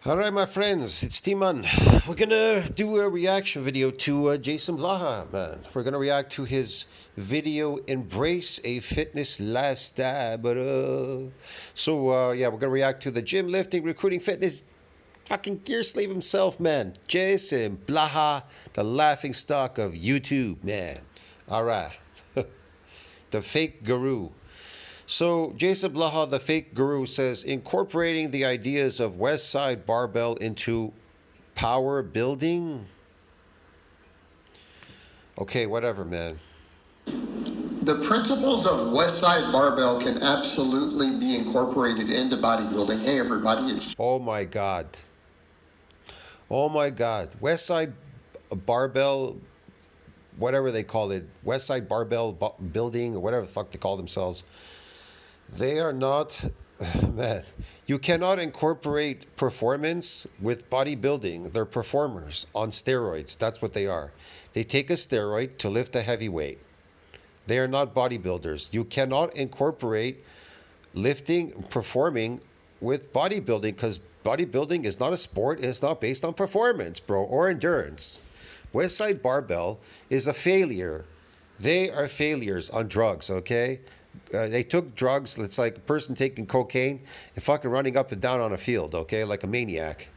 All right, my friends, it's T-Man. We're gonna do a reaction video to Jason Blaha, man. We're gonna react to his video, Embrace a Fitness Lifestyle. Yeah, we're gonna react to the gym, lifting, recruiting, fitness, fucking gear slave himself, man. Jason Blaha, the laughing stock of YouTube, man. All right, the fake guru. So Jason Blaha, the fake guru, says incorporating the ideas of West Side Barbell into power building. Okay, whatever, man. The principles of West Side Barbell can absolutely be incorporated into bodybuilding. Hey, everybody, it's... Oh my God. Oh my God. West Side Barbell, whatever they call it, West Side Barbell building, or whatever the fuck they call themselves. They are not, man, you cannot incorporate performance with bodybuilding. They're performers on steroids. That's what they are. They take a steroid to lift a heavy weight. They are not bodybuilders. You cannot incorporate lifting, performing with bodybuilding because bodybuilding is not a sport. It's not based on performance, bro, or endurance. West Side Barbell is a failure. They are failures on drugs, okay? They took drugs. It's like a person taking cocaine and fucking running up and down on a field, okay, like a maniac.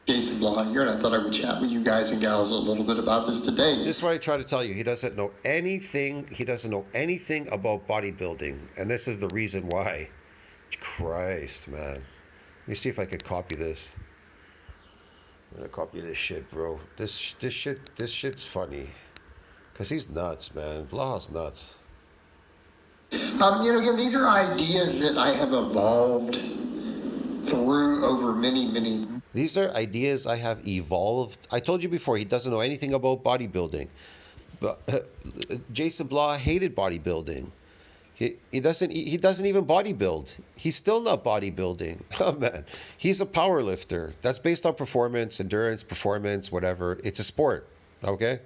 Jason Blaha here, and I thought I would chat with you guys and gals a little bit about this today. This is what I try to tell you. He doesn't know anything. He doesn't know anything about bodybuilding, and this is the reason why. Christ, man. Let me see if I could copy this. I'm gonna copy this shit, bro. This shit's funny, cause he's nuts, man. Blaha's nuts. Again, these are ideas that I have evolved through over many. These are ideas I have evolved. I told you before, he doesn't know anything about bodybuilding. But Jason Blaha hated bodybuilding. He doesn't even bodybuild. He's still not bodybuilding. Oh man, he's a power lifter. That's based on performance, endurance, performance, whatever. It's a sport. Okay.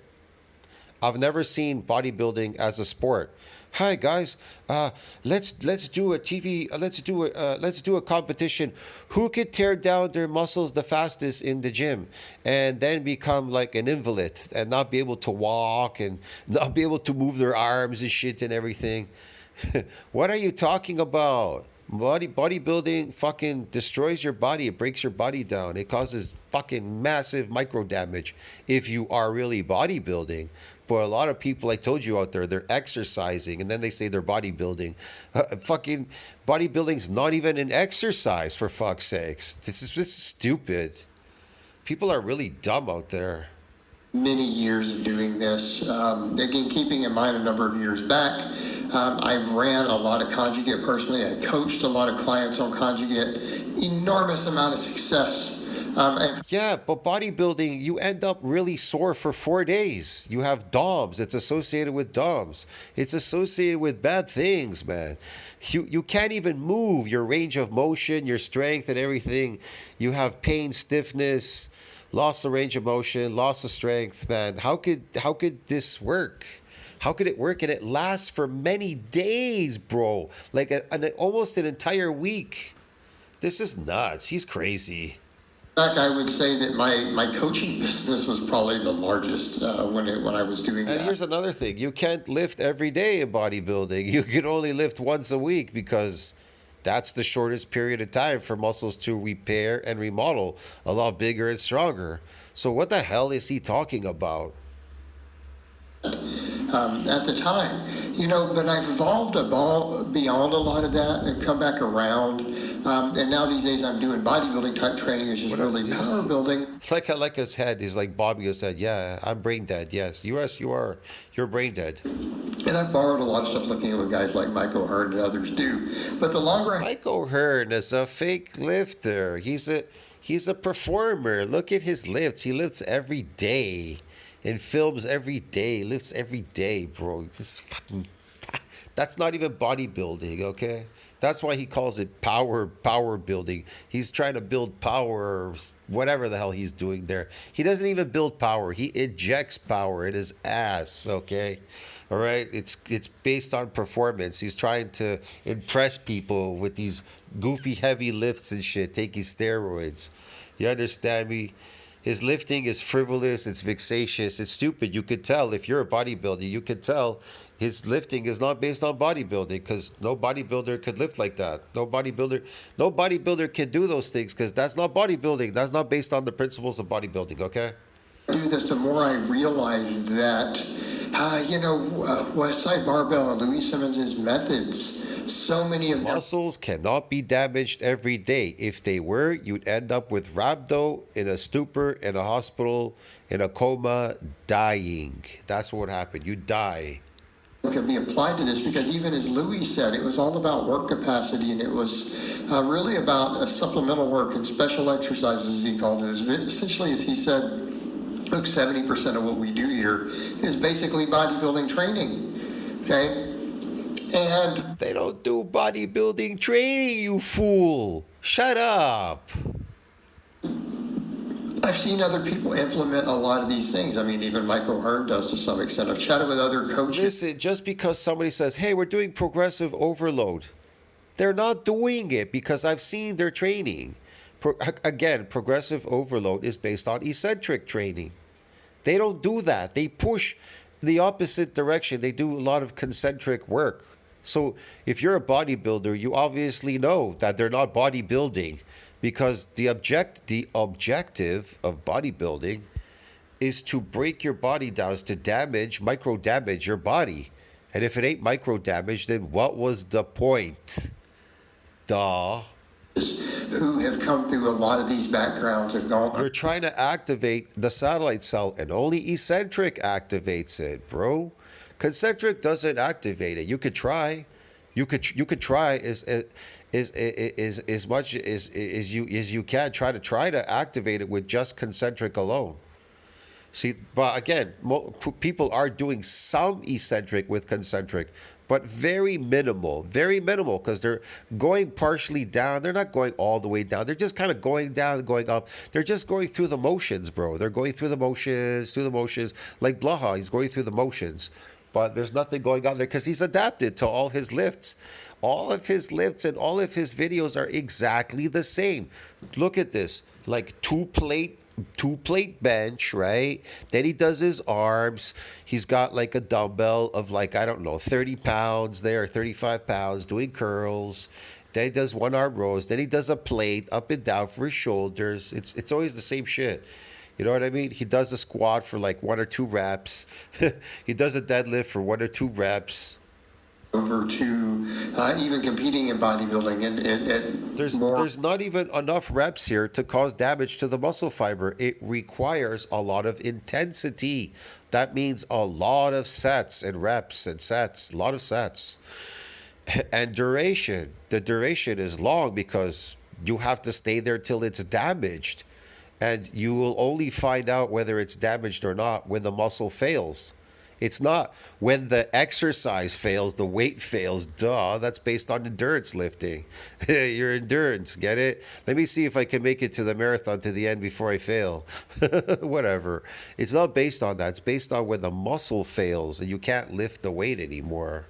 I've never seen bodybuilding as a sport. Hi guys, let's do a TV. Let's do a competition. Who could tear down their muscles the fastest in the gym, and then become like an invalid and not be able to walk and not be able to move their arms and shit and everything. What are you talking about? Bodybuilding fucking destroys your body. It breaks your body down. It causes fucking massive micro damage if you are really bodybuilding. But a lot of people, I told you out there, they're exercising and then they say they're bodybuilding. Fucking bodybuilding's not even an exercise, for fuck's sakes. This is stupid. People are really dumb out there. Many years of doing this. Again, keeping in mind a number of years back, I ran a lot of conjugate personally. I coached a lot of clients on conjugate. Enormous amount of success. Yeah, but bodybuilding, you end up really sore for 4 days. You have DOMS. It's associated with DOMS. It's associated with bad things, man. You can't even move. Your range of motion, your strength and everything. You have pain, stiffness, loss of range of motion, loss of strength, man. How could this work? How could it work? And it lasts for many days, bro. Like almost an entire week. This is nuts. He's crazy. Fact, I would say that my coaching business was probably the largest when I was doing that. And here's another thing. You can't lift every day in bodybuilding. You can only lift once a week because that's the shortest period of time for muscles to repair and remodel a lot bigger and stronger. So what the hell is he talking about? At the time, but I've evolved beyond a lot of that and come back around. And now these days I'm doing bodybuilding type training, which is really power building. It's like I like his head. He's like bobbing his head. Yeah, I'm brain dead. Yes, you are. You're brain dead. And I've borrowed a lot of stuff looking at what guys like Mike O'Hearn and others do. But the longer Mike O'Hearn is a fake lifter. He's a performer. Look at his lifts. He lifts every day. And films every day, lifts every day, bro. That's not even bodybuilding, okay? That's why he calls it power building. He's trying to build power, whatever the hell he's doing there. He doesn't even build power. He injects power in his ass, okay? All right, it's based on performance. He's trying to impress people with these goofy heavy lifts and shit, taking steroids. You understand me? His lifting is frivolous, it's vexatious, it's stupid. You could tell if you're a bodybuilder, you could tell his lifting is not based on bodybuilding because no bodybuilder could lift like that. No bodybuilder can do those things because that's not bodybuilding. That's not based on the principles of bodybuilding, okay? Do this, the more I realize that, Westside Barbell and Louis Simmons' methods, so many of them. Muscles cannot be damaged every day. If they were, you'd end up with rhabdo, in a stupor, in a hospital, in a coma, dying. That's what would happen. You die. Can be applied to this because even as Louis said, it was all about work capacity and it was really about supplemental work and special exercises, as he called it. Essentially, as he said, look, 70% of what we do here is basically bodybuilding training, okay? And they don't do bodybuilding training, you fool. Shut up. I've seen other people implement a lot of these things. I mean, even Michael Hearn does to some extent. I've chatted with other coaches. Listen, just because somebody says, hey, we're doing progressive overload, they're not doing it because I've seen their training. Again, progressive overload is based on eccentric training. They don't do that. They push the opposite direction. They do a lot of concentric work. So if you're a bodybuilder, you obviously know that they're not bodybuilding because the objective of bodybuilding is to break your body down, is to micro damage your body. And if it ain't micro damage, then what was the point? Duh. Who have come through a lot of these backgrounds have gone. You're trying to activate the satellite cell, and only eccentric activates it, bro. Concentric doesn't activate it. You could try. You could try as much as you can. Try to activate it with just concentric alone. See, but again, people are doing some eccentric with concentric, but very minimal, because they're going partially down. They're not going all the way down. They're just kind of going down, going up. They're just going through the motions, bro. They're going through the motions, like Blaha. He's going through the motions, but there's nothing going on there because he's adapted to all his lifts. All of his lifts and all of his videos are exactly the same. Look at this, like two plate bench, right? Then he does his arms. He's got like a dumbbell of like, I don't know, 30 pounds there, 35 pounds doing curls. Then he does one arm rows. Then he does a plate up and down for his shoulders. It's always the same shit. You know what I mean? He does a squat for like 1 or 2 reps. He does a deadlift for 1 or 2 reps. Over to even competing in bodybuilding and there's not even enough reps here to cause damage to the muscle fiber. It requires a lot of intensity. That means a lot of sets and reps and sets, a lot of sets. And duration. The duration is long because you have to stay there till it's damaged. And you will only find out whether it's damaged or not when the muscle fails. It's not when the exercise fails, the weight fails. Duh, that's based on endurance lifting. Your endurance, get it? Let me see if I can make it to the marathon to the end before I fail. Whatever. It's not based on that. It's based on when the muscle fails and you can't lift the weight anymore.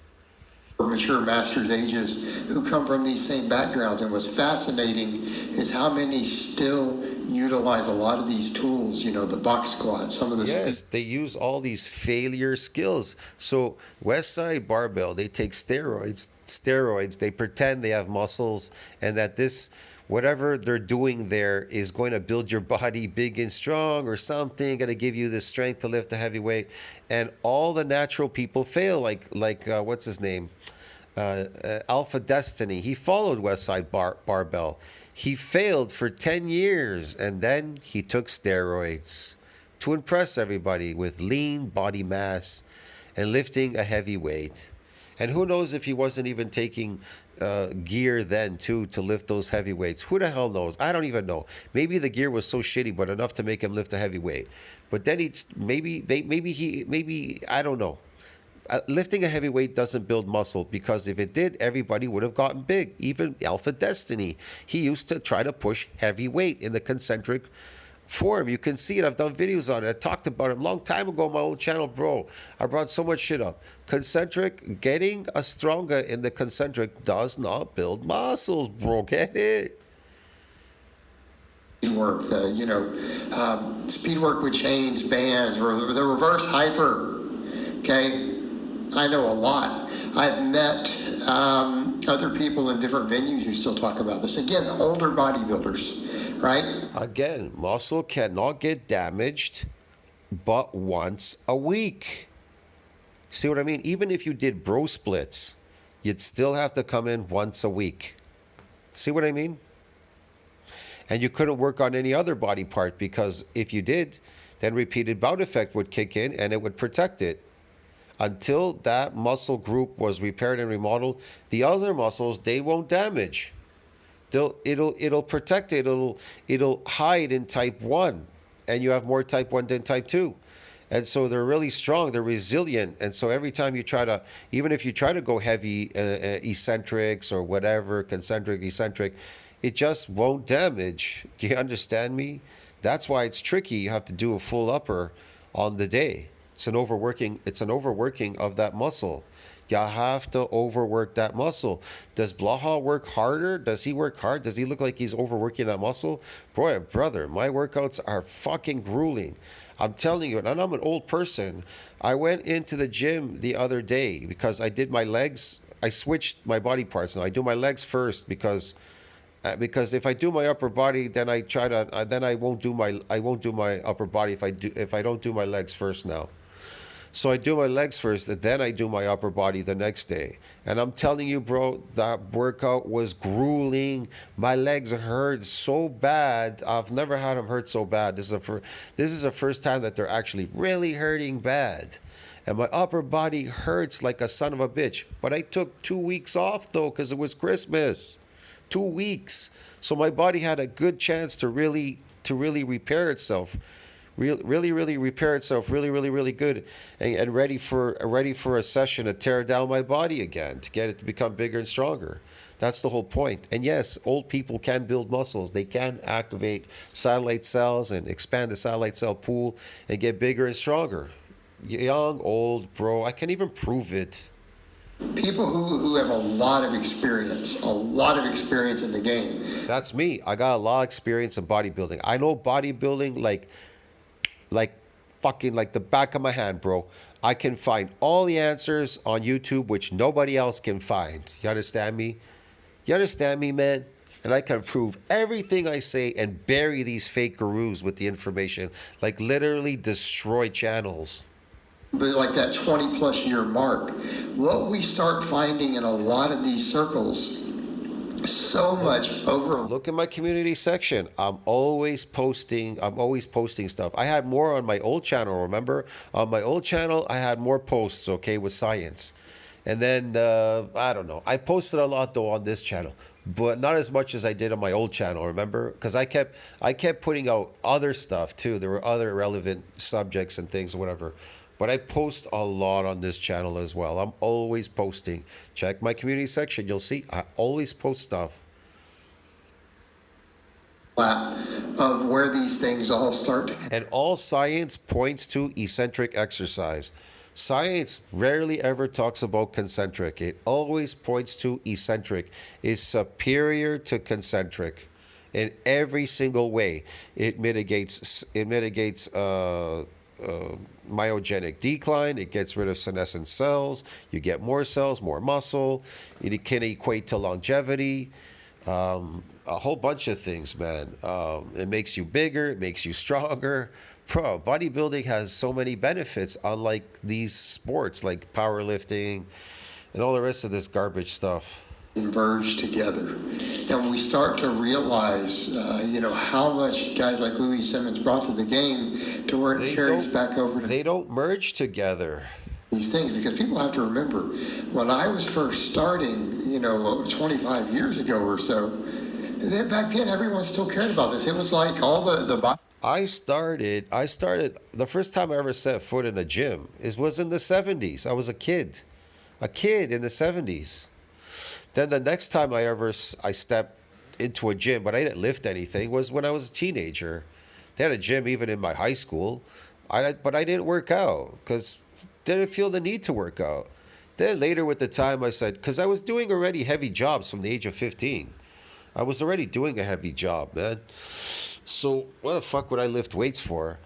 Mature masters ages who come from these same backgrounds. And what's fascinating is how many still utilize a lot of these tools, the box squat, some of the yes, they use all these failure skills. So Westside Barbell, they take steroids, they pretend they have muscles and that this whatever they're doing there is going to build your body big and strong or something, going to give you the strength to lift a heavy weight. And all the natural people fail, like what's his name? Alpha Destiny. He followed Westside Barbell. He failed for 10 years and then he took steroids to impress everybody with lean body mass and lifting a heavy weight. And who knows if he wasn't even taking gear then too to lift those heavy weights. Who the hell knows? I don't even know. Maybe the gear was so shitty, but enough to make him lift a heavy weight. But then maybe I don't know. Lifting a heavy weight doesn't build muscle because if it did, everybody would have gotten big. Even Alpha Destiny, he used to try to push heavy weight in the concentric form. You can see it. I've done videos on it. I talked about it a long time ago on my old channel, bro. I brought so much shit up. Concentric, getting a stronger in the concentric does not build muscles, bro. Get it? Work, speed work with chains, bands, or the reverse hyper. Okay, I know a lot. I've met other people in different venues who still talk about this. Again, older bodybuilders, right? Again, muscle cannot get damaged but once a week. See what I mean? Even if you did bro splits, you'd still have to come in once a week. See what I mean? And you couldn't work on any other body part, because if you did, then repeated bout effect would kick in and it would protect it. Until that muscle group was repaired and remodeled, the other muscles, they won't damage. It'll protect it. It'll hide in type 1, and you have more type 1 than type 2. And so they're really strong, they're resilient. And so every time you try to, even if you try to go heavy eccentrics or whatever, concentric, eccentric, it just won't damage. Do you understand me? That's why it's tricky. You have to do a full upper on the day. It's an overworking of that muscle. You have to overwork that muscle. Does Blaha work harder? Does he work hard? Does he look like he's overworking that muscle? Boy, brother, my workouts are fucking grueling. I'm telling you, and I'm an old person. I went into the gym the other day because I did my legs. I switched my body parts now. I do my legs first because if I do my upper body, then I won't do my upper body if I don't do my legs first now. So I do my legs first, and then I do my upper body the next day. And I'm telling you, bro, that workout was grueling. My legs hurt so bad. I've never had them hurt so bad. This is the first time that they're actually really hurting bad. And my upper body hurts like a son of a bitch. But I took 2 weeks off, though, because it was Christmas. 2 weeks. So my body had a good chance to really repair itself. Really repair itself really good, and ready for a session to tear down my body again, to get it to become bigger and stronger. That's the whole point. And yes, old people can build muscles. They can activate satellite cells and expand the satellite cell pool and get bigger and stronger. Young, old, bro, I can't even prove it. People who have a lot of experience in the game. That's me. I got a lot of experience in bodybuilding. I know bodybuilding like fucking like the back of my hand, bro. I can find all the answers on YouTube, which nobody else can find. You understand me? You understand me, man? And I can prove everything I say and bury these fake gurus with the information, like literally destroy channels. But like that 20 plus year mark, what we start finding in a lot of these circles, so much over. Look at my community section. I'm always posting stuff. I had more on my old channel, remember? On my old channel, I had more posts, okay, with science. And then, I don't know. I posted a lot, though, on this channel. But not as much as I did on my old channel, remember? Because I kept putting out other stuff, too. There were other relevant subjects and things or whatever. But I post a lot on this channel as well. I'm always posting. Check my community section. You'll see I always post stuff. Of where these things all start. And all science points to eccentric exercise. Science rarely ever talks about concentric. It always points to eccentric. It's superior to concentric in every single way. It mitigates myogenic decline. It gets rid of senescent cells. You get more cells, more muscle. It can equate to longevity. A whole bunch of things, man. It makes you bigger. It makes you stronger. Bro, bodybuilding has so many benefits, unlike these sports like powerlifting and all the rest of this garbage stuff. Converge together, and we start to realize, how much guys like Louis Simmons brought to the game, to where it carries back over to. They don't merge together. These things, because people have to remember, when I was first starting, 25 years ago or so, back then everyone still cared about this. It was like all the. I started. The first time I ever set foot in the gym was in the 70s. I was a kid in the 70s. Then the next time I stepped into a gym, but I didn't lift anything, was when I was a teenager. They had a gym even in my high school. But I didn't work out because didn't feel the need to work out. Then later with the time, I said, because I was doing already heavy jobs from the age of 15. I was already doing a heavy job, man. So what the fuck would I lift weights for?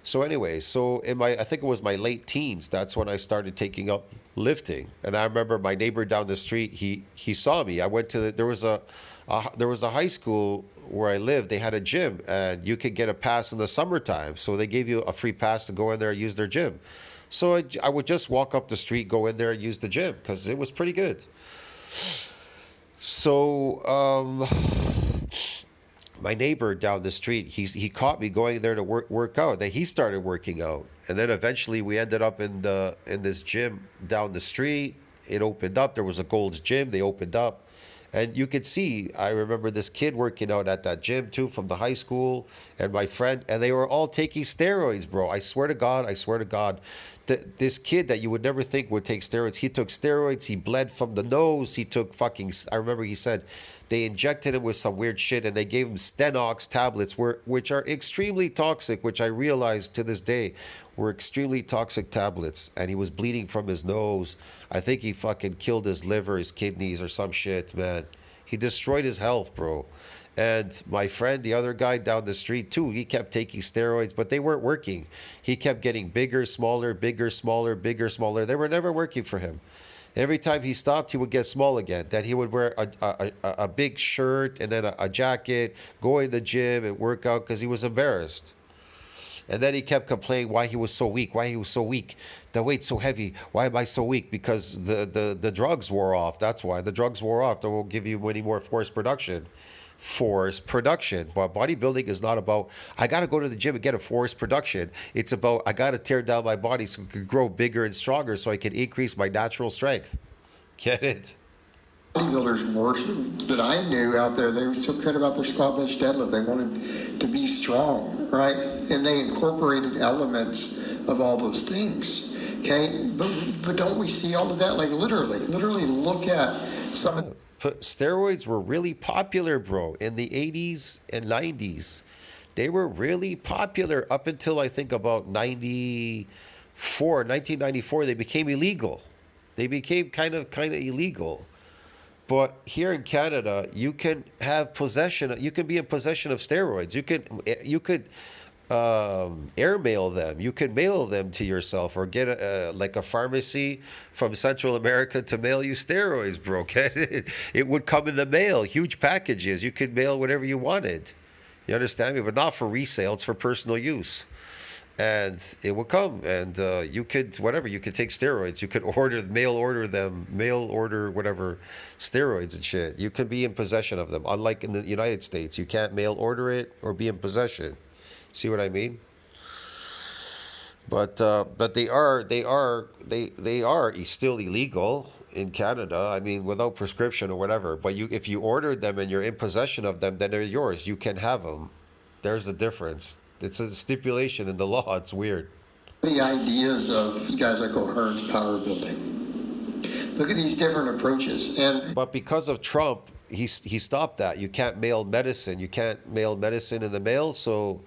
So anyway, so in my, I think it was my late teens, that's when I started taking up lifting. And I remember my neighbor down the street, he saw me. I went to the, there was a high school where I lived. They had a gym, and you could get a pass in the summertime. So they gave you a free pass to go in there and use their gym. So I would just walk up the street, go in there and use the gym because it was pretty good. So my neighbor down the street, he caught me going there to work out. Then he started working out, and then eventually we ended up in this gym down the street. It opened up. There was a Gold's Gym. They opened up. And you could see, I remember this kid working out at that gym too from the high school, and my friend, and they were all taking steroids, bro. I swear to God, this kid that you would never think would take steroids, he took steroids, he bled from the nose, he took fucking, I remember he said they injected him with some weird shit, and they gave him Stenox tablets, which are extremely toxic, which I realized to this day were extremely toxic tablets, and he was bleeding from his nose. I think he fucking killed his liver, his kidneys, or some shit, man. He destroyed his health, bro. And my friend, the other guy down the street too, he kept taking steroids, but they weren't working. He kept getting bigger, smaller, bigger, smaller, bigger, smaller. They were never working for him. Every time he stopped, he would get small again. Then he would wear a big shirt and then a jacket, go in the gym and work out because he was embarrassed. And then he kept complaining why he was so weak, The weight's so heavy. Why am I so weak? Because the drugs wore off. That's why. The drugs wore off. They won't give you any more forced production. But bodybuilding is not about, I got to go to the gym and get a forced production. It's about, I got to tear down my body so it can grow bigger and stronger so I can increase my natural strength. Get it? Bodybuilders more that I knew out there, they were so cared about their squat, bench, deadlift. They wanted to be strong, right? And they incorporated elements of all those things. Okay, but don't we see all of that? Like literally look at some of. Steroids were really popular, bro, in the 80s and 90s. They were really popular up until I think about 1994. They became illegal. They became kind of illegal. But here in Canada, you can have possession. You can be in possession of steroids. You could airmail them. You could mail them to yourself, or get like a pharmacy from Central America to mail you steroids, bro. It would come in the mail, huge packages. You could mail whatever you wanted. You understand me? But not for resale. It's for personal use. And it would come, and you could take steroids. You could mail order whatever steroids and shit. You could be in possession of them. Unlike in the United States, you can't mail order it or be in possession. See what I mean? But they are still illegal in Canada. I mean, without prescription or whatever. But if you ordered them and you're in possession of them, then they're yours. You can have them. There's the difference. It's a stipulation in the law. It's weird. The ideas of guys like O'Hearn's power building. Look at these different approaches. But because of Trump, he stopped that. You can't mail medicine. You can't mail medicine in the mail. So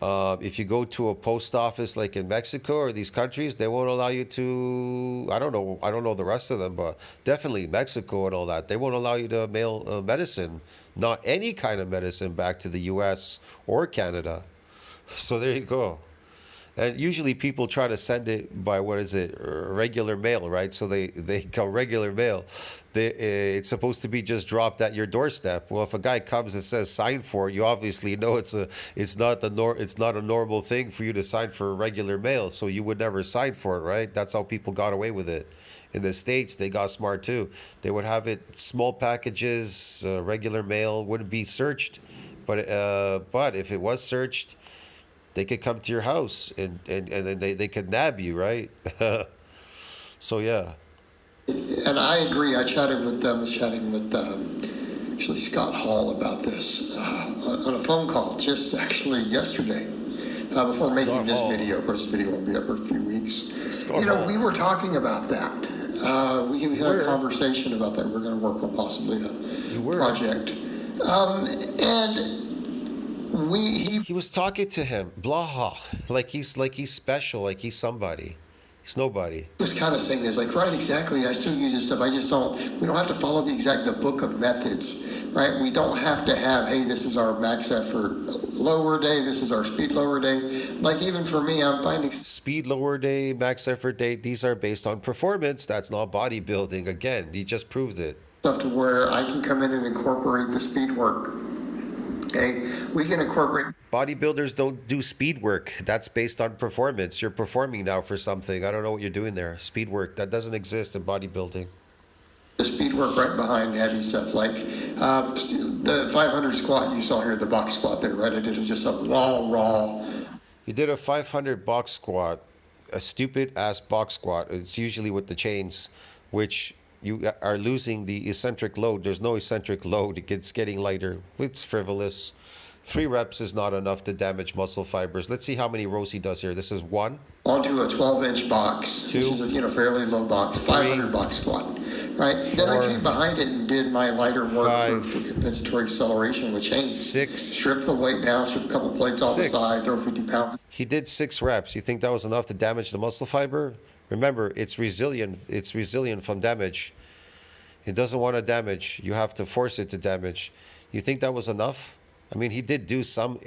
if you go to a post office like in Mexico or these countries, they won't allow you to. I don't know the rest of them, but definitely Mexico and all that. They won't allow you to mail medicine, not any kind of medicine, back to the U.S. or Canada. So there you go. And usually people try to send it by, regular mail, right? So they go regular mail. It's supposed to be just dropped at your doorstep. Well, if a guy comes and says sign for it, you obviously know it's not a normal thing for you to sign for regular mail. So you would never sign for it, right? That's how people got away with it. In the States, they got smart too. They would have it small packages, regular mail, wouldn't be searched. But if it was searched, they could come to your house and then they could nab you, right? So yeah. And I agree. I chatting with actually Scott Hall about this on a phone call just actually yesterday before making this video. Of course, this video won't be up for a few weeks. We were talking about that. We had a conversation about that. We're going to work on possibly a project. And He was talking to him, Blaha, like he's special, like he's somebody. He's nobody. was kind of saying this, like, right, exactly. I still use this stuff. I just don't. We don't have to follow the book of methods, right? We don't have to have, hey, this is our max effort lower day. This is our speed lower day. Like even for me, I'm finding Speed lower day, max effort day. These are based on performance. That's not bodybuilding. Again, he just proved it. stuff to where I can come in and incorporate the speed work. Okay, we can incorporate. Bodybuilders don't do speed work. That's based on performance. You're performing now for something. I don't know what you're doing there. Speed work, that doesn't exist in bodybuilding. The speed work right behind heavy stuff like the 500 squat you saw here, the box squat there, right? I did just a raw. You did a 500 box squat, a stupid ass box squat. It's usually with the chains, which you are losing the eccentric load. There's no eccentric load. It's getting lighter. It's frivolous. 3 reps is not enough to damage muscle fibers. Let's see how many rows he does here. This is 1. Onto a 12-inch box, 2, which is a fairly low box, 500 box squat, right? Then I came behind it and did my lighter work for compensatory acceleration with chains. 6. Strip the weight down, strip a couple plates off the side, throw 50 pounds. He did 6 reps. You think that was enough to damage the muscle fiber? Remember, it's resilient. It's resilient from damage. It doesn't want to damage. You have to force it to damage. You think that was enough? I mean, he did do some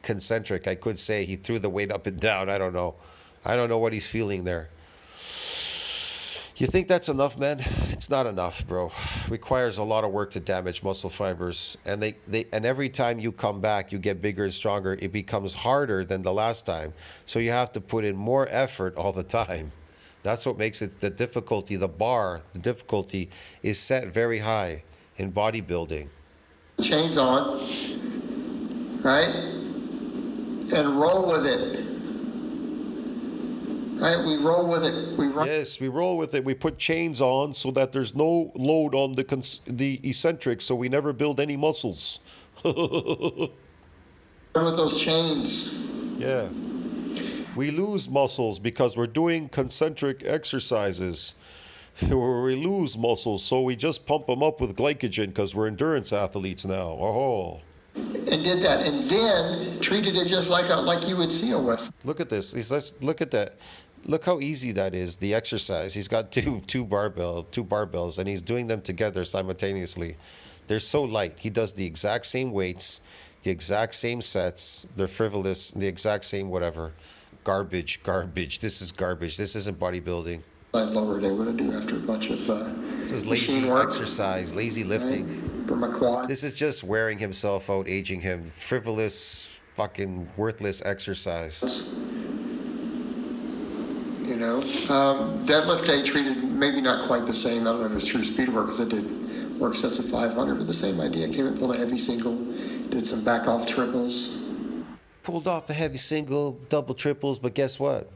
concentric. I could say he threw the weight up and down. I don't know. I don't know what he's feeling there. You think that's enough, man? It's not enough, bro. Requires a lot of work to damage muscle fibers. And and every time you come back, you get bigger and stronger. It becomes harder than the last time. So you have to put in more effort all the time. That's what makes it the difficulty, the difficulty is set very high in bodybuilding. Chains on, right? And roll with it. Right? We roll with it. Yes, we roll with it. We put chains on so that there's no load on the eccentric, so we never build any muscles. With those chains. Yeah. We lose muscles because we're doing concentric exercises. We lose muscles, so we just pump them up with glycogen because we're endurance athletes now. Oh. And did that, and then treated it just like you would see a West. Look at this. Look at that. Look how easy that is. The exercise. He's got two barbells, and he's doing them together simultaneously. They're so light. He does the exact same weights, the exact same sets. They're frivolous. The exact same whatever. Garbage. This is garbage. This isn't bodybuilding. Lower day, what I do after a bunch of this is lazy exercise, lazy lifting. Right? For my quad. This is just wearing himself out, aging him. Frivolous, fucking worthless exercise. You know, deadlift day treated maybe not quite the same. I don't know if it's true speed work because I did work sets of 500, but the same idea. Came and pulled a heavy single, did some back off triples. Pulled off a heavy single, double triples, but guess what?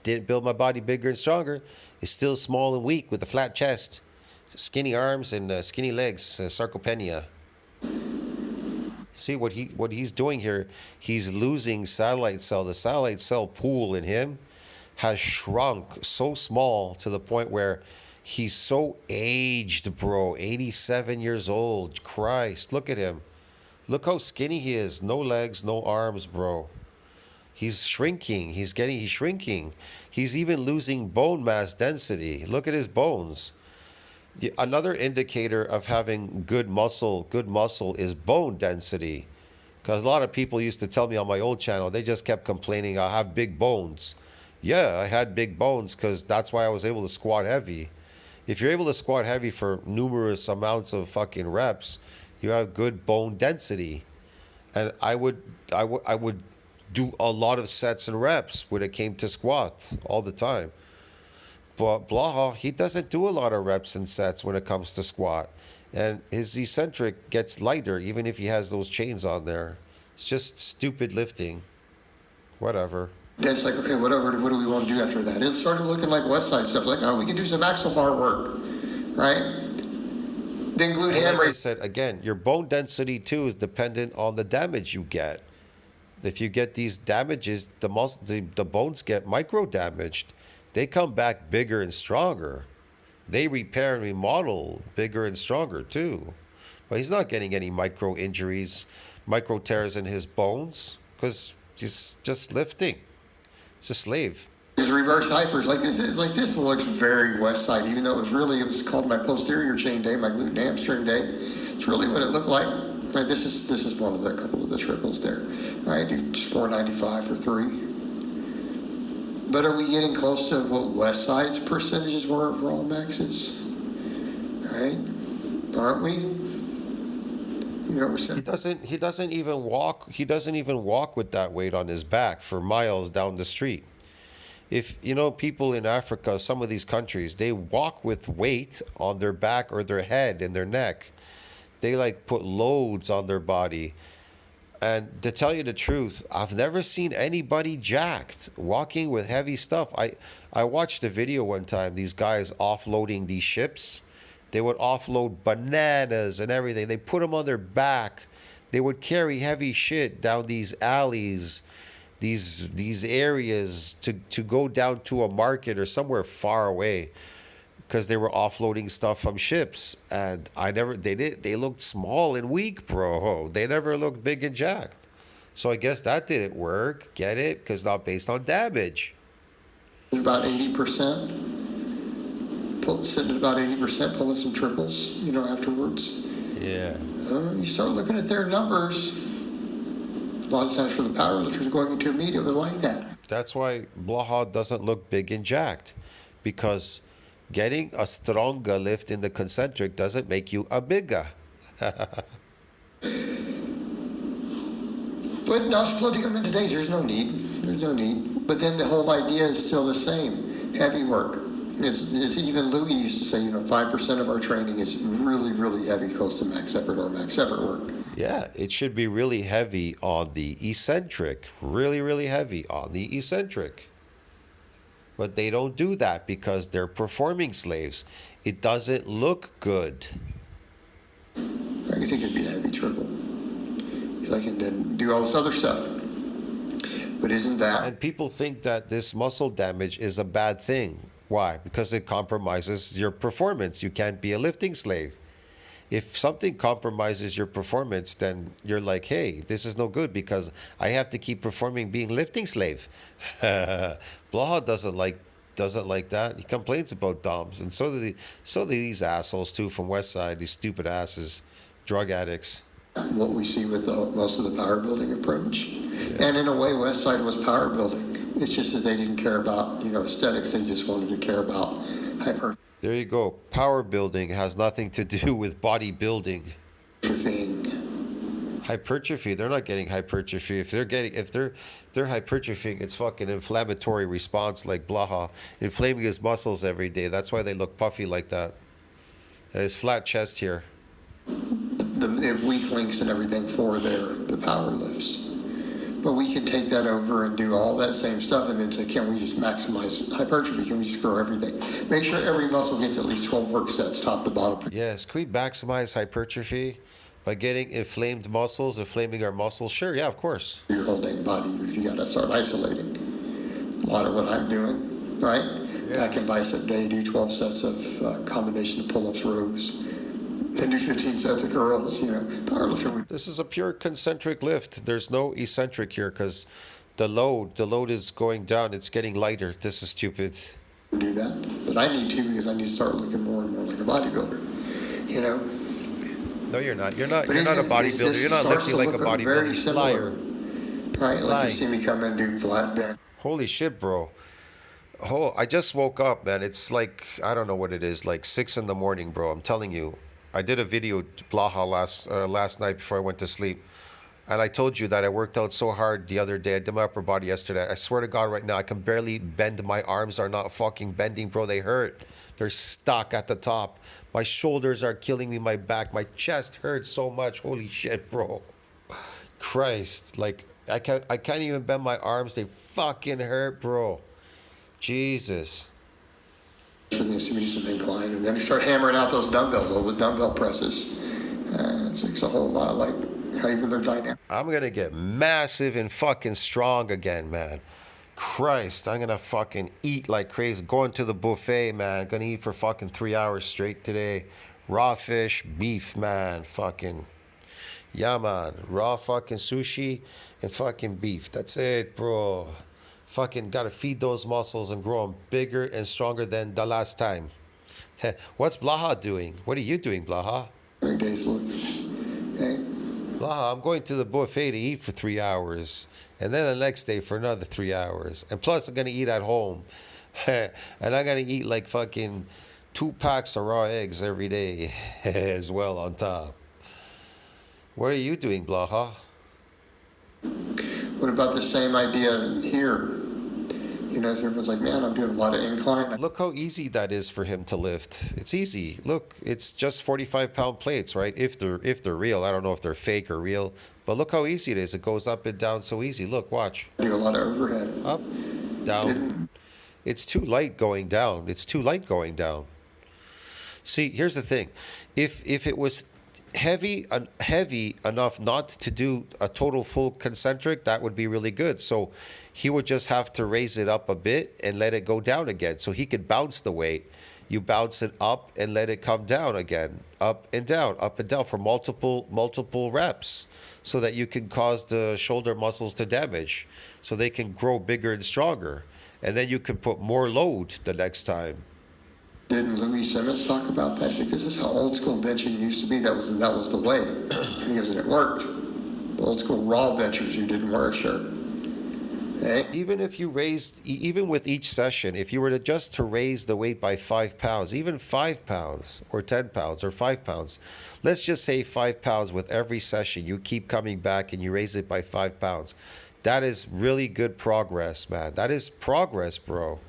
Didn't build my body bigger and stronger. It's still small and weak with a flat chest, skinny arms and skinny legs, sarcopenia. See what he's doing here? He's losing satellite cell. The satellite cell pool in him has shrunk so small to the point where he's so aged, bro. 87 years old. Christ, look at him. Look how skinny he is. No legs, no arms, bro. He's shrinking. He's shrinking. He's even losing bone mass density. Look at his bones. Another indicator of having good muscle is bone density. Because a lot of people used to tell me on my old channel, they just kept complaining, I have big bones. Yeah, I had big bones because that's why I was able to squat heavy. If you're able to squat heavy for numerous amounts of fucking reps, you have good bone density. And I would do a lot of sets and reps when it came to squat all the time. But Blaha, he doesn't do a lot of reps and sets when it comes to squat. And his eccentric gets lighter even if he has those chains on there. It's just stupid lifting. Whatever. Then it's like, okay, whatever, what do we want to do after that? It started looking like West Side stuff. Like, oh, we can do some axle bar work, right? Then glute hammer. Like I said, again, your bone density too is dependent on the damage you get. If you get these damages, the bones get micro damaged. They come back bigger and stronger. They repair and remodel bigger and stronger too. But he's not getting any micro injuries. micro tears in his bones because he's just lifting. It's a slave. His reverse hypers, this looks very West Side, even though it was called my posterior chain day, my glute and hamstring day. It's really what it looked like. Right, this is one of the couple of the triples there. All right, just 495 for 3. But are we getting close to what West Side's percentages were for all maxes? Right? Aren't we? You know what we're saying? He doesn't even walk. He doesn't even walk with that weight on his back for miles down the street. If you know people in Africa, some of these countries, they walk with weight on their back or their head and their neck. They like put loads on their body. And to tell you the truth, I've never seen anybody jacked walking with heavy stuff. I watched a video one time, these guys offloading these ships. They would offload bananas and everything. They put them on their back. They would carry heavy shit down these alleys, these areas to go down to a market or somewhere far away because they were offloading stuff from ships. And they looked small and weak, bro. They never looked big and jacked. So I guess that didn't work. Get it? Because not based on damage. About 80%. Sitting at about 80%, pulling some triples, afterwards. Yeah. You start looking at their numbers. A lot of times for the powerlifters going into a meet, it was like that. That's why Blaha doesn't look big and jacked, because getting a stronger lift in the concentric doesn't make you a bigger. But not splitting them into days, there's no need. There's no need. But then the whole idea is still the same. Heavy work. It's even Louis used to say, 5% of our training is really, really heavy, close to max effort or max effort work. Yeah, it should be really heavy on the eccentric. Really, really heavy on the eccentric. But they don't do that because they're performing slaves. It doesn't look good. I think it'd be a heavy triple. Because I can then do all this other stuff. But isn't that... And people think that this muscle damage is a bad thing. Why? Because it compromises your performance. You can't be a lifting slave. If something compromises your performance, then you're like, hey, this is no good because I have to keep performing being lifting slave. Blaha doesn't like that. He complains about DOMs. And so do these assholes too from West Side, these stupid asses, drug addicts. What we see with most of the power building approach. Yeah. And in a way, West Side was power building. It's just that they didn't care about, aesthetics. They just wanted to care about hypertrophy. There you go. Power building has nothing to do with bodybuilding. Hypertrophy. They're not getting hypertrophy. If they're hypertrophying, it's fucking inflammatory response like Blaha, inflaming his muscles every day. That's why they look puffy like that. And his flat chest here. The weak links and everything for the power lifts. But we can take that over and do all that same stuff and then say, can we just maximize hypertrophy? Can we just grow everything? Make sure every muscle gets at least 12 work sets, top to bottom. Yes, can we maximize hypertrophy by getting inflamed muscles, inflaming our muscles? Sure, yeah, of course. Your whole dang body, even if you got to start isolating. A lot of what I'm doing, right? Yeah. Back in bicep day, do 12 sets of combination of pull-ups, rows. Then do 15 sets of curls, powerlifter. This is a pure concentric lift. There's no eccentric here because the load is going down. It's getting lighter. This is stupid. Do that, but I need to because I need to start looking more and more like a bodybuilder. No, you're not. You're not a bodybuilder. You're not lifting like a bodybuilder. You're a liar. Right, like you see me come and do flat bench. Holy shit, bro. Oh, I just woke up, man. It's like, I don't know what it is, like 6 a.m, bro. I'm telling you. I did a video, Blaha, last night before I went to sleep. And I told you that I worked out so hard the other day. I did my upper body yesterday. I swear to God right now, I can barely bend. My arms are not fucking bending, bro. They hurt. They're stuck at the top. My shoulders are killing me. My back, my chest hurts so much. Holy shit, bro. Christ. Like, I can't even bend my arms. They fucking hurt, bro. Jesus. See me some incline, and then you start hammering out those dumbbells, all the dumbbell presses. It's a whole lot like how even they're dynamic. I'm gonna get massive and fucking strong again, man. Christ, I'm gonna fucking eat like crazy. Going to the buffet, man. Gonna eat for fucking 3 hours straight today. Raw fish, beef, man. Fucking, Yeah, man. Raw fucking sushi and fucking beef. That's it, bro. Fucking gotta feed those muscles and grow them bigger and stronger than the last time. What's Blaha doing? What are you doing, Blaha? Days look. Hey, Blaha, I'm going to the buffet to eat for 3 hours. And then the next day for another 3 hours. And plus, I'm gonna eat at home. And I'm gonna eat like fucking 2 packs of raw eggs every day as well on top. What are you doing, Blaha? what about the same idea here? You know, everyone's like, man, I'm doing a lot of incline. Look how easy that is for him to lift. It's easy. Look, it's just 45-pound plates, right? If they're real. I don't know if they're fake or real, but look how easy it is. It goes up and down so easy. Look, watch. I do a lot of overhead. Up, down. It's too light going down. It's too light going down. See, here's the thing. If it was heavy enough not to do a total full concentric, that would be really good. So he would just have to raise it up a bit and let it go down again. So he could bounce the weight. You bounce it up and let it come down again, up and down for multiple reps, so that you can cause the shoulder muscles to damage, so they can grow bigger and stronger, and then you can put more load the next time. Didn't Louis Simmons talk about that? I think this is how old school benching used to be. That was the way. And he goes, and it worked. The old school raw benchers who didn't wear a shirt. Hey? Even with each session, if you were to just to raise the weight by 5 pounds, even 5 pounds or 10 pounds or 5 pounds, let's just say 5 pounds with every session, you keep coming back and you raise it by 5 pounds. That is really good progress, man. That is progress, bro.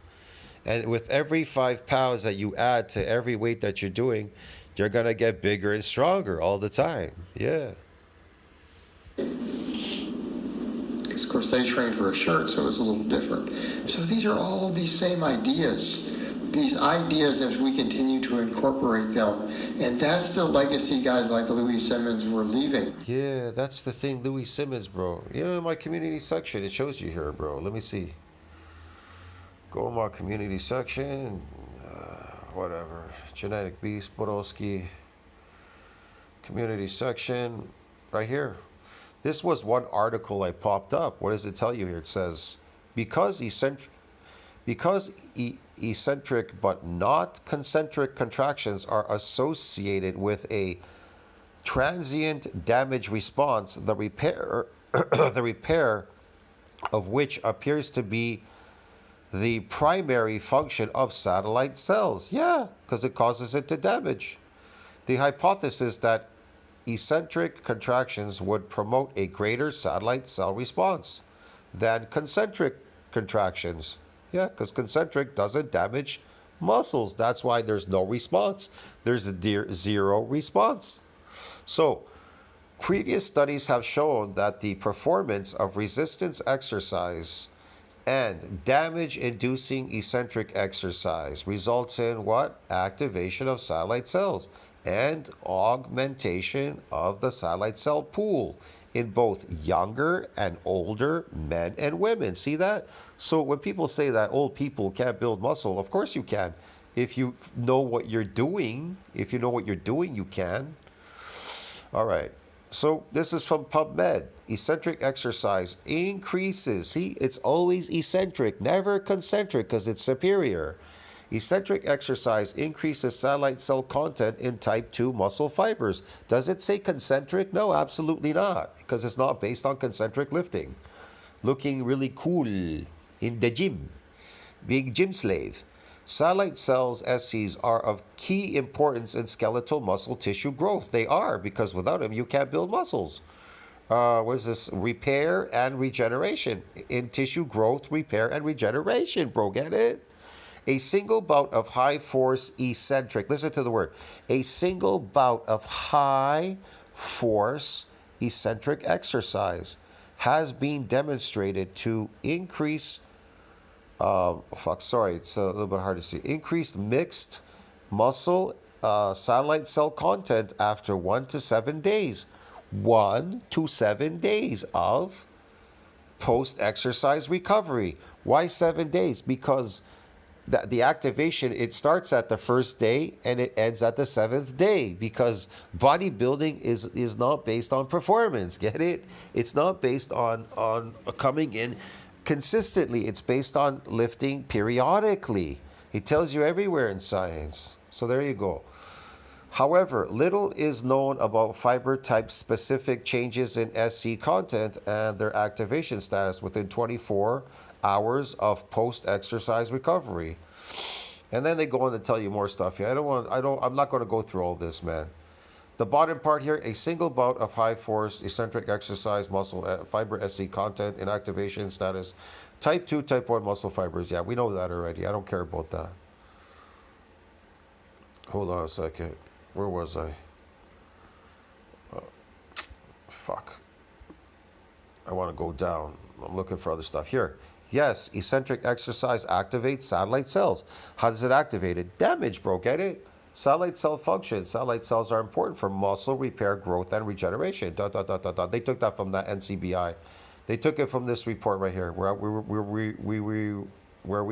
And with every 5 pounds that you add to every weight that you're doing, you're going to get bigger and stronger all the time. Yeah. Because, of course, they trained for a shirt, so it's a little different. So these are all these same ideas. These ideas as we continue to incorporate them. And that's the legacy guys like Louis Simmons were leaving. Yeah, that's the thing, Louis Simmons, bro. You know, in my community section, it shows you here, bro. Let me see. Go in my community section, whatever. Genetic Beast, Borowski. Community section, right here. This was one article I popped up. What does it tell you here? It says, because eccentric but not concentric contractions are associated with a transient damage response, the repair the repair of which appears to be the primary function of satellite cells. Yeah, because it causes it to damage. The hypothesis that eccentric contractions would promote a greater satellite cell response than concentric contractions. Yeah, because concentric doesn't damage muscles. That's why there's no response. There's a zero response. So, previous studies have shown that the performance of resistance exercise and damage-inducing eccentric exercise results in what? Activation of satellite cells and augmentation of the satellite cell pool in both younger and older men and women. See that? So when people say that old people can't build muscle, of course you can. If you know what you're doing, you can. All right. So this is from PubMed. Eccentric exercise increases. See, it's always eccentric, never concentric, because it's superior. Eccentric exercise increases satellite cell content in type 2 muscle fibers. Does it say concentric? No, absolutely not, because it's not based on concentric lifting. Looking really cool in the gym. Big gym slave. Satellite cells, SCs, are of key importance in skeletal muscle tissue growth. They are, because without them, you can't build muscles. What is this? Repair and regeneration. In tissue growth, repair, and regeneration, bro. Get it? A single bout of high-force eccentric, listen to the word, a single bout of high-force eccentric exercise has been demonstrated to increase, it's a little bit hard to see, increased mixed muscle satellite cell content after 1 to 7 days. 1 to 7 days of post-exercise recovery. Why 7 days? Because the activation, it starts at the first day and it ends at the seventh day, because bodybuilding is not based on performance. Get it? It's not based on coming in consistently. It's based on lifting periodically. It tells you everywhere in science. So there you go. However, little is known about fiber type specific changes in SC content and their activation status within 24 hours of post exercise recovery. And then they go on to tell you more stuff here. I'm not going to go through all this, man. The bottom part here, a single bout of high force eccentric exercise muscle fiber SC content and activation status, type 2, type 1 muscle fibers. Yeah, we know that already. I don't care about that. Hold on a second. Where was I? Fuck. I want to go down. I'm looking for other stuff. Here. Yes, eccentric exercise activates satellite cells. How does it activate it? Damage, bro. Get it? Satellite cell function. Satellite cells are important for muscle repair, growth, and regeneration. They took that from that NCBI. They took it from this report right here, where we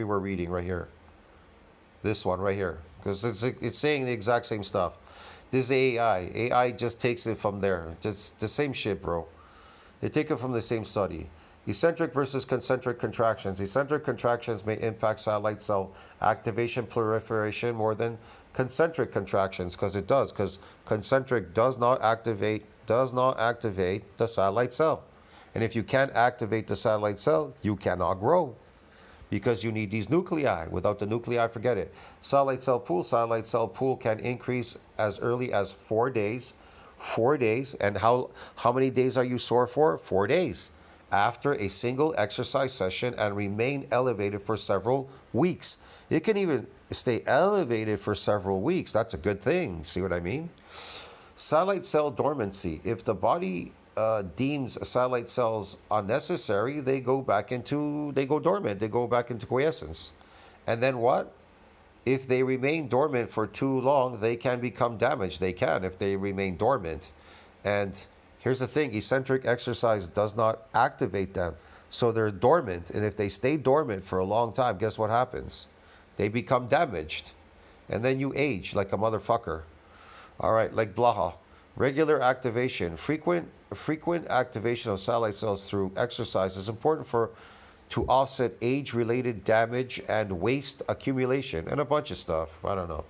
were reading right here. This one right here, because it's saying the exact same stuff. This is AI. AI just takes it from there. Just the same shit, bro. They take it from the same study. Eccentric versus concentric contractions. Eccentric contractions may impact satellite cell activation proliferation more than concentric contractions, because it does. Because concentric does not activate the satellite cell. And if you can't activate the satellite cell, you cannot grow, because you need these nuclei. Without the nuclei, forget it. Satellite cell pool can increase as early as 4 days. 4 days. And how many days are you sore for? 4 days. After a single exercise session, and remain elevated for several weeks. It can even stay elevated for several weeks. That's a good thing. See what I mean? Satellite cell dormancy. If the body deems satellite cells unnecessary, they go dormant. They go back into quiescence. And then what? If they remain dormant for too long, they can become damaged. They can, if they remain dormant. And here's the thing, eccentric exercise does not activate them. So they're dormant. And if they stay dormant for a long time, guess what happens? They become damaged. And then you age like a motherfucker. All right, like Blaha. Regular activation. Frequent activation of satellite cells through exercise is important to offset age-related damage and waste accumulation and a bunch of stuff. I don't know.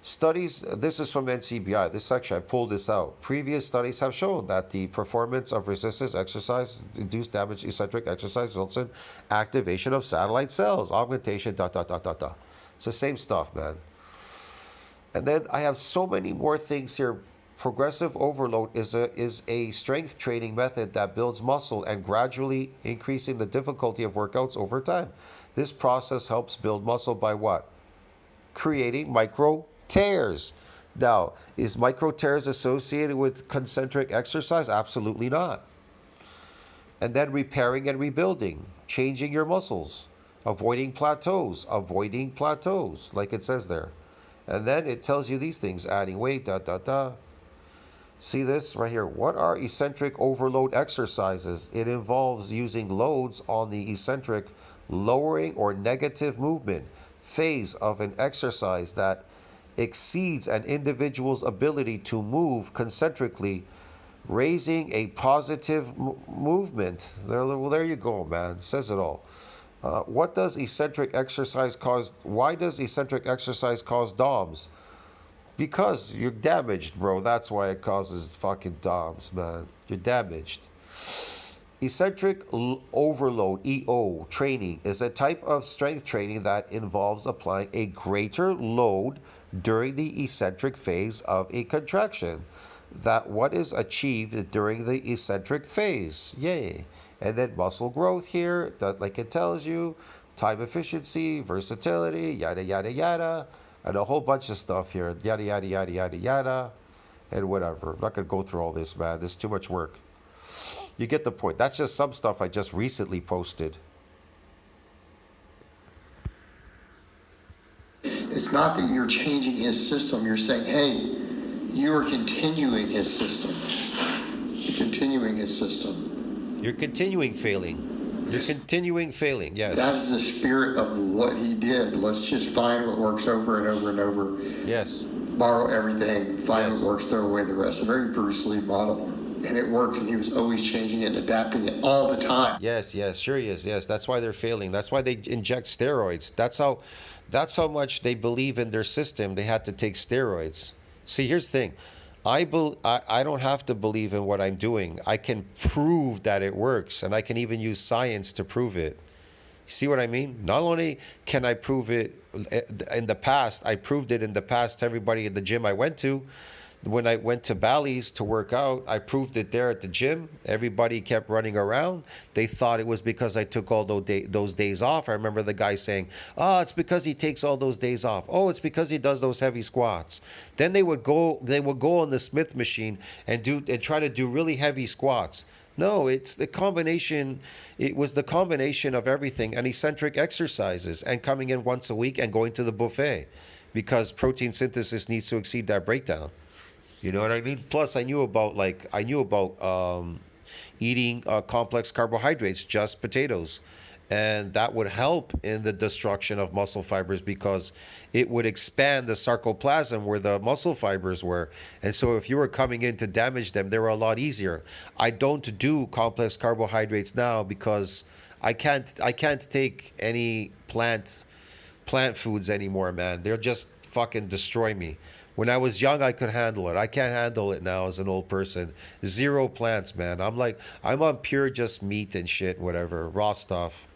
Studies, this is from NCBI. This section, I pulled this out. Previous studies have shown that the performance of resistance exercise induced damage eccentric exercise results in activation of satellite cells, augmentation, It's the same stuff, man. And then I have so many more things here. Progressive overload is a strength training method that builds muscle and gradually increasing the difficulty of workouts over time. This process helps build muscle by what? Creating micro tears. Now, is micro tears associated with concentric exercise? Absolutely not. And then repairing and rebuilding, changing your muscles, avoiding plateaus, like it says there. And then it tells you these things, adding weight, See this right here. What are eccentric overload exercises? It involves using loads on the eccentric lowering or negative movement phase of an exercise that exceeds an individual's ability to move concentrically, raising a positive movement. There you go, man. It says it all. What does eccentric exercise cause? Why does eccentric exercise cause DOMS? Because you're damaged, bro. That's why it causes fucking DOMS, man. You're damaged. Eccentric overload, EO, training is a type of strength training that involves applying a greater load during the eccentric phase of a contraction. That what is achieved during the eccentric phase. Yay. And then muscle growth here, that like it tells you, time efficiency, versatility, yada, yada, yada. And a whole bunch of stuff here, yada, yada, yada, yada, yada, and whatever. I'm not going to go through all this, man. There's too much work. You get the point. That's just some stuff I just recently posted. It's not that you're changing his system. You're saying, hey, you are continuing his system. You're continuing his system. You're continuing failing. You're continuing failing. Yes. That's the spirit of what he did. Let's just find what works over and over and over. Yes. Borrow everything, find Yes. what works, throw away the rest. A very Bruce Lee model. And it worked, and he was always changing it and adapting it all the time. Yes, yes, sure he is. Yes, that's why they're failing. That's why they inject steroids. That's how much they believe in their system. They had to take steroids. See, here's the thing. I don't have to believe in what I'm doing. I can prove that it works, and I can even use science to prove it. See what I mean? Not only can I prove it in the past, I proved it in the past to everybody at the gym I went to. When I went to Bally's to work out, I proved it there at the gym. Everybody kept running around. They thought it was because I took all those days off. I remember the guy saying, "Oh, it's because he takes all those days off. Oh, it's because he does those heavy squats." Then they would go on the Smith machine and try to do really heavy squats. No, it's the combination. It was the combination of everything and eccentric exercises and coming in once a week and going to the buffet because protein synthesis needs to exceed that breakdown. You know what I mean? Plus, I knew about eating complex carbohydrates, just potatoes, and that would help in the destruction of muscle fibers because it would expand the sarcoplasm where the muscle fibers were. And so, if you were coming in to damage them, they were a lot easier. I don't do complex carbohydrates now because I can't take any plant foods anymore, man. They'll just fucking destroy me. When I was young, I could handle it. I can't handle it now as an old person. Zero plants, man. I'm on pure just meat and shit, whatever, raw stuff.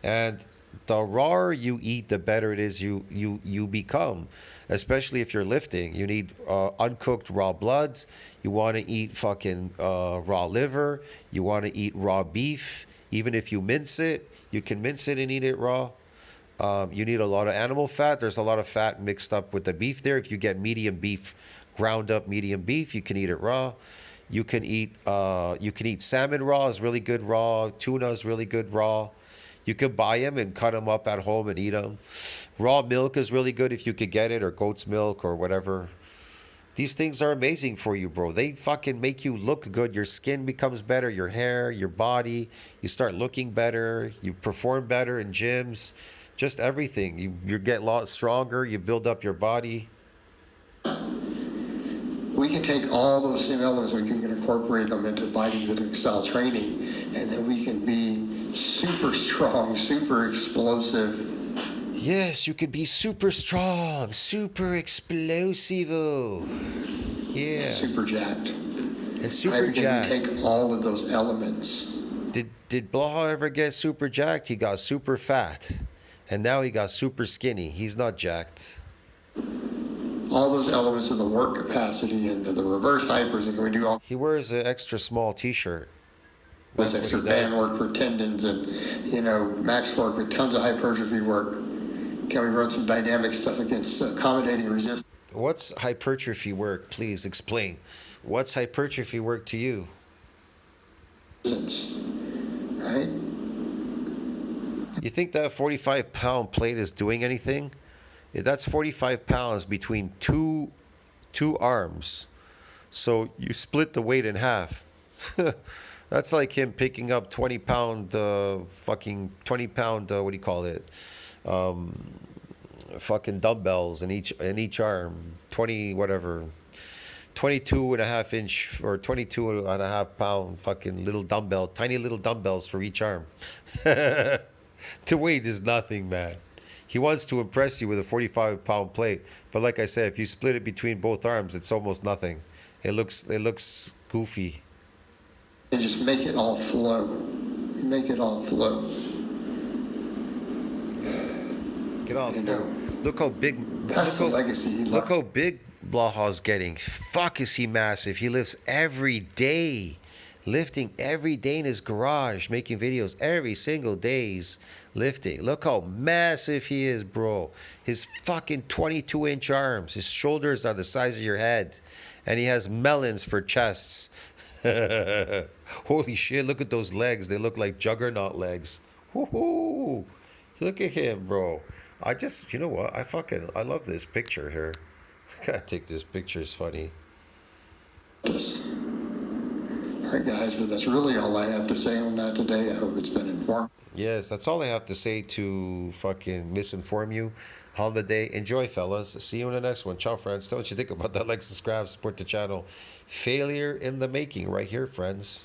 And the rawer you eat, the better it is you become. Especially if you're lifting, you need uncooked raw blood. You want to eat fucking raw liver. You want to eat raw beef. Even if you mince it, you can mince it and eat it raw. You need a lot of animal fat. There's a lot of fat mixed up with the beef there. If you get medium beef, ground up medium beef, you can eat it raw. You can eat salmon raw is really good raw. Tuna is really good raw. You could buy them and cut them up at home and eat them. Raw milk is really good if you could get it, or goat's milk or whatever. These things are amazing for you, bro. They fucking make you look good. Your skin becomes better, your hair, your body. You start looking better. You perform better in gyms. Just everything. You get a lot stronger. You build up your body. We can take all those same elements, we can incorporate them into bodybuilding style training, and then we can be super strong, super explosive. Yes, you could be super strong, super explosivo. Yeah. And super jacked. And super right? jacked. You take all of those elements. Did Blaha ever get super jacked? He got super fat. And now he got super skinny. He's not jacked. All those elements of the work capacity and the reverse hypers, and can we do all He wears an extra small t-shirt. this extra band work for tendons and, max work with tons of hypertrophy work? Can we run some dynamic stuff against accommodating resistance? What's hypertrophy work? Please explain. What's hypertrophy work to you? Right? You think that 45-pound plate is doing anything? That's 45 pounds between two arms. So you split the weight in half. That's like him picking up 20-pound, what do you call it? Fucking dumbbells in each arm. 22 and a half inch or 22 and a half pound fucking tiny little dumbbells for each arm. The weight is nothing, man. He wants to impress you with a 45-pound plate, but like I said, if you split it between both arms, it's almost nothing. It looks goofy. And just make it all flow. Make it all flow. Get off. Look how big. That's the legacy he left. Look how big Blaha's getting. Fuck, is he massive? He lifts every day. Lifting every day in his garage, making videos every single day's lifting. Look how massive he is, bro. His fucking 22-inch arms. His shoulders are the size of your head. And he has melons for chests. Holy shit, look at those legs. They look like juggernaut legs. Woohoo! Look at him, bro. You know what? I love this picture here. I gotta take this picture. It's funny. All right, guys, but that's really all I have to say on that today. I hope it's been informative. Yes, that's all I have to say to fucking misinform you. Holiday. Enjoy, fellas. See you in the next one. Ciao, friends. Tell what you think about that. Like, subscribe, support the channel. Failure in the making right here, friends.